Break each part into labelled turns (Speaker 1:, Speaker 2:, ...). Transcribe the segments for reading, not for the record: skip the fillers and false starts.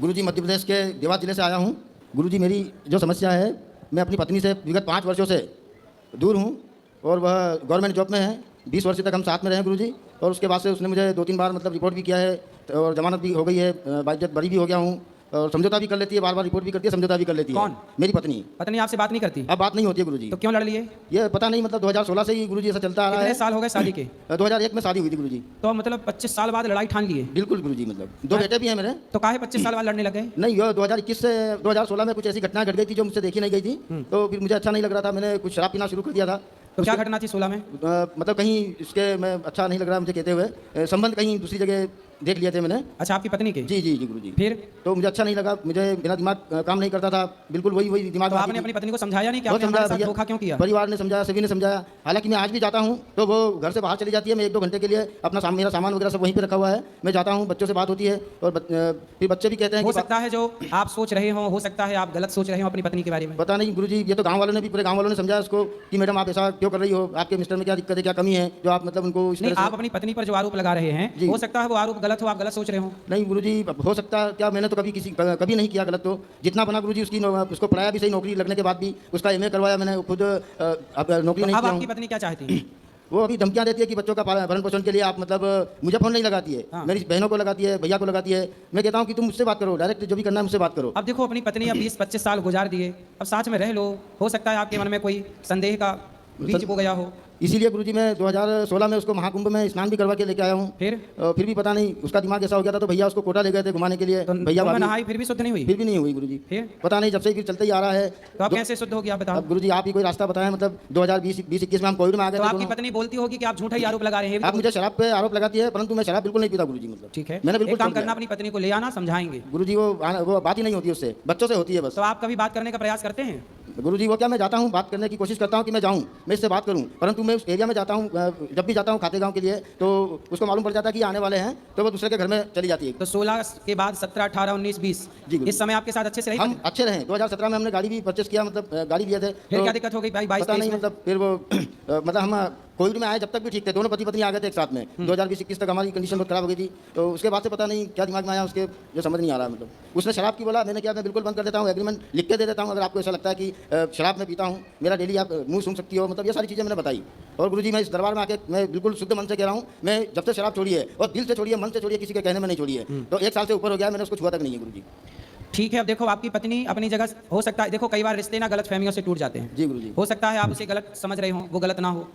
Speaker 1: गुरुजी मध्य प्रदेश के देवास जिले से आया हूँ। गुरुजी मेरी जो समस्या है, मैं अपनी पत्नी से विगत 5 वर्षों से दूर हूँ और वह गवर्नमेंट जॉब में है। 20 वर्ष तक हम साथ में रहे गुरुजी, और उसके बाद से उसने मुझे 2-3 बार मतलब रिपोर्ट भी किया है और जमानत भी हो गई है, बाइज्जत बरी भी हो गया हूँ और समझौता भी कर लेती है, बार-बार रिपोर्ट भी करती है, समझौता भी कर लेती है।
Speaker 2: कौन?
Speaker 1: मेरी पत्नी।
Speaker 2: पत्नी आपसे बात नहीं करती?
Speaker 1: अब बात नहीं होती है गुरुजी।
Speaker 2: तो क्यों लड़ लिए?
Speaker 1: ये पता नहीं, मतलब 2016 से ही गुरुजी ऐसा चलता आ रहा है।
Speaker 2: कितने साल हो गए शादी के?
Speaker 1: 2001 में शादी हुई थी गुरुजी।
Speaker 2: तो मतलब 25 साल बाद लड़ाई ठान लिए?
Speaker 1: बिल्कुल गुरुजी, मतलब 2 बेटे भी हैं मेरे।
Speaker 2: तो काहे 25 साल बाद लड़ने लगे?
Speaker 1: नहीं, ये 2021 से 2016 में कुछ ऐसी घटना घट गई थी जो मुझसे देखी नहीं गई थी, तो फिर मुझे अच्छा नहीं लग रहा था, मैंने कुछ शराब पीना शुरू कर दिया था।
Speaker 2: तो क्या घटना थी 16 में?
Speaker 1: मतलब कहीं इसके मैं अच्छा नहीं लग रहा मुझे कहते हुए, संबंध कहीं दूसरी जगह देख लिए थे मैंने।
Speaker 2: अच्छा, आपकी पत्नी के?
Speaker 1: जी जी जी गुरुजी।
Speaker 2: फिर?
Speaker 1: तो मुझे अच्छा नहीं लगा, मुझे मेरा दिमाग काम नहीं करता था, बिल्कुल वही दिमाग।
Speaker 2: तो आपने अपनी पत्नी को समझाया नहीं कि आपने हमारे साथ धोखा क्यों किया?
Speaker 1: परिवार ने समझाया, सभी ने समझाया। हालांकि मैं आज भी जाता हूँ तो वो घर से बाहर चली जाती है, मैं 1-2 घंटे के लिए अपना मेरा सामान वगैरह सब वहीं पे रखा हुआ है, मैं जाता हूँ, बच्चों से बात होती है और फिर बच्चे भी कहते हैं
Speaker 2: हो सकता है जो आप सोच रहे हो सकता है आप गलत सोच रहे हो अपनी पत्नी के बारे में।
Speaker 1: पता नहीं गुरुजी, ये तो गांव वालों ने भी, पूरे गांव वालों ने समझाया उसको कि मैडम आप ऐसा क्यों कर रही हो, आपके मिस्टर में क्या दिक्कत है, क्या कमी है जो आप मतलब उनको इस तरह से।
Speaker 2: आप अपनी पत्नी पर जो आरोप लगा रहे हैं, हो सकता है वो आरोप गलत हो, आप गलत सोच रहे हो।
Speaker 1: नहीं गुरुजी, हो सकता है क्या, मैंने तो कभी नहीं किया गलत। तो जितना बना गुरुजी उसको पढ़ाया भी सही, नौकरी लगने के बाद भी उसका MA करवाया मैंने, खुद नौकरी नहीं
Speaker 2: अब
Speaker 1: किया।
Speaker 2: आपकी पत्नी क्या चाहती है?
Speaker 1: वो अभी धमकियां देती है कि बच्चों का भरण पोषण के लिए आप मतलब मुझे फ़ोन नहीं लगाती है,
Speaker 2: हाँ।
Speaker 1: मेरी बहनों को लगाती है, भैया को लगाती है। मैं कहता हूँ कि तुम मुझसे बात करो, डायरेक्ट जो भी करना है मुझसे बात करो।
Speaker 2: अब देखो, अपनी पत्नी अब 20-25 साल गुजार दिए, अब साथ में रह लो, हो सकता है आपके मन में कोई संदेह का बीज बो गया हो।
Speaker 1: इसीलिए गुरुजी मैं 2016 में उसको महाकुंभ में स्नान भी करवा के लेके आया हूँ। फिर भी पता नहीं उसका दिमाग ऐसा हो गया था, तो भैया उसको कोटा ले गए थे घुमाने के लिए।
Speaker 2: तो
Speaker 1: भैया
Speaker 2: नहाई फिर भी शुद्ध नहीं हुई?
Speaker 1: फिर भी नहीं हुई गुरुजी।
Speaker 2: फिर
Speaker 1: पता नहीं, जब से फिर चलते ही आ रहा है।
Speaker 2: तो आप कैसे शुद्ध हो गया, बताओ?
Speaker 1: अब गुरुजी आप ही कोई रास्ता बताएं, मतलब 2020-21 में हम कोविड में आ गए
Speaker 2: तो
Speaker 1: थे।
Speaker 2: आपकी पत्नी बोलती होगी कि आप झूठा ही आरोप लगा रहे हैं।
Speaker 1: आप मुझे शराब पे आरोप लगाती है, परंतु मैं शराब बिल्कुल नहीं पीता गुरुजी। मतलब
Speaker 2: ठीक है,
Speaker 1: मैंने बिल्कुल
Speaker 2: काम करना, अपनी पत्नी को ले आना, समझाएंगे
Speaker 1: गुरुजी। वो बात ही नहीं होती उससे, बच्चों से होती है बस।
Speaker 2: तो आप कभी बात करने का प्रयास करते हैं?
Speaker 1: गुरुजी वो क्या, मैं जाता हूँ, बात करने की कोशिश करता हूँ कि मैं जाऊँ, मैं इससे बात करूँ, परंतु मैं उस एरिया में जाता हूँ, जब भी जाता हूँ खाते गाँव के लिए, तो उसको मालूम पड़ जाता है कि आने वाले हैं, तो वो दूसरे के घर में चली जाती है।
Speaker 2: तो 16 के बाद 17, 18, 19, 20 इस समय आपके साथ अच्छे से रही?
Speaker 1: हम अच्छे रहे। 2017 में हमने गाड़ी भी परचेस किया, मतलब गाड़ी लिए थे।
Speaker 2: फिर क्या दिक्कत हो गई भाई? 22
Speaker 1: पता नहीं, मतलब फिर वो मतलब हम कोविड में आए, जब तक भी ठीक थे, दोनों पति पत्नी आ गए थे एक साथ में। 2020-21 तक हमारी कंडीशन बहुत खराब हो गई थी, तो उसके बाद से पता नहीं क्या दिमाग में आया उसके, जो समझ नहीं आ रहा। मतलब उसने शराब की बोला, मैंने क्या, मैं बिल्कुल बंद कर देता हूँ, एग्रीमेंट लिख के दे देता हूँ, अगर आपको ऐसा लगता है कि शराब में पीता हूँ, मेरा डेली आप मुँह सूंघ सकती हो, मतलब ये सारी चीज़ें मैंने बताई। और गुरुजी मैं इस दरबार में आके मैं बिल्कुल शुद्ध मन से कह रहा हूँ, मैं जब से शराब छोड़ी है, और दिल से छोड़ी है, मन से छोड़ी है, किसी के कहने में नहीं छोड़ी है, तो 1 साल से ऊपर हो गया, मैंने उसको छुआ तक नहीं है गुरुजी।
Speaker 2: ठीक है, अब देखो, आपकी पत्नी अपनी जगह, हो सकता है, देखो कई बार रिश्ते ना गलत फहमियों से टूट जाते हैं।
Speaker 1: जी गुरुजी।
Speaker 2: हो सकता है आप उसे गलत समझ रहे हो, वो गलत ना हो,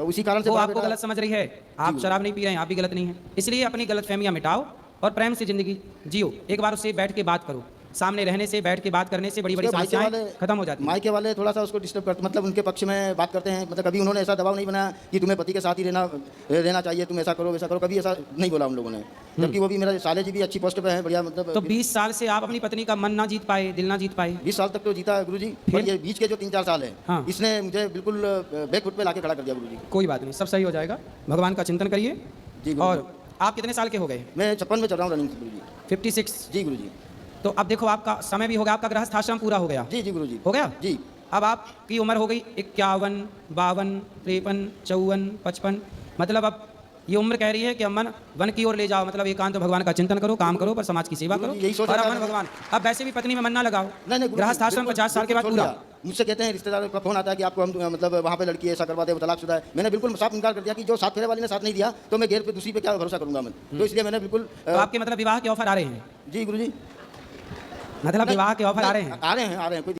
Speaker 1: उसी कारण से
Speaker 2: वो आपको गलत समझ रही है। आप शराब नहीं पी रहे हैं, आप भी गलत नहीं है, इसलिए अपनी गलत फहमियाँ मिटाओ और प्रेम से जिंदगी जियो। एक बार उससे बैठ के बात करो, सामने रहने से, बैठ के बात करने से बड़ी बड़ी समस्याएं खत्म हो जाती हैं।
Speaker 1: मायके वाले थोड़ा सा उसको डिस्टर्ब करते, मतलब उनके पक्ष में बात करते हैं, मतलब कभी उन्होंने ऐसा दबाव नहीं बनाया कि तुम्हें पति के साथ ही रहना चाहिए, तुम ऐसा करो वैसा करो, कभी ऐसा नहीं बोला उन लोगों ने। जबकि वो भी, मेरा साले जी भी अच्छी पोस्ट पे है, बढ़िया। मतलब
Speaker 2: तो 20 साल से आप अपनी पत्नी का मन ना जीत पाए, दिल ना जीत पाए?
Speaker 1: 20 साल तक तो जीता है गुरुजी, फिर ये बीच के जो 3-4 साल है, इसने मुझे बिल्कुल बैक फुट पे लाके खड़ा कर दिया गुरुजी।
Speaker 2: कोई बात नहीं, सब सही हो जाएगा, भगवान का चिंतन करिए जी। और आप कितने साल के हो गए? मैं
Speaker 1: 56 में चल रहा हूँ रनिंग गुरुजी।
Speaker 2: 56?
Speaker 1: जी गुरुजी।
Speaker 2: तो अब देखो, आपका समय भी हो गया, आपका गृहस्थ आश्रम पूरा हो गया।
Speaker 1: जी जी गुरुजी।
Speaker 2: हो गया
Speaker 1: जी।
Speaker 2: अब आपकी उम्र हो गई 51, 52, 53, 54, 55, मतलब अब ये उम्र कह रही है कि अमन वन की ओर ले जाओ, मतलब एकांत भगवान का चिंतन करो, काम करो, पर समाज की सेवा करो,
Speaker 1: यही सोच
Speaker 2: और
Speaker 1: रहा
Speaker 2: अमन भगवान। अब वैसे भी पत्नी में मन ना लगाओ,
Speaker 1: नहीं
Speaker 2: गृहस्थ आश्रम 50 साल के बाद पूरा।
Speaker 1: मुझसे कहते हैं, रिश्तेदारों का फोन आता है कि आपको हम मतलब वहाँ पे लड़की ऐसा करवाते हैं, वो तलाकशुदा है। मैंने बिल्कुल साफ इनकार कर दिया कि जो साथ फेरे वाली ने साथ नहीं दिया, तो मैं घेर पे दूसरी पे क्या भरोसा करूंगा मैं, तो इसलिए मैंने बिल्कुल।
Speaker 2: तो आपके मतलब विवाह के ऑफर आ रहे हैं?
Speaker 1: जी गुरुजी।
Speaker 2: मतलब विवाह के ऑफर आ रहे हैं?
Speaker 1: आ रहे हैं कोई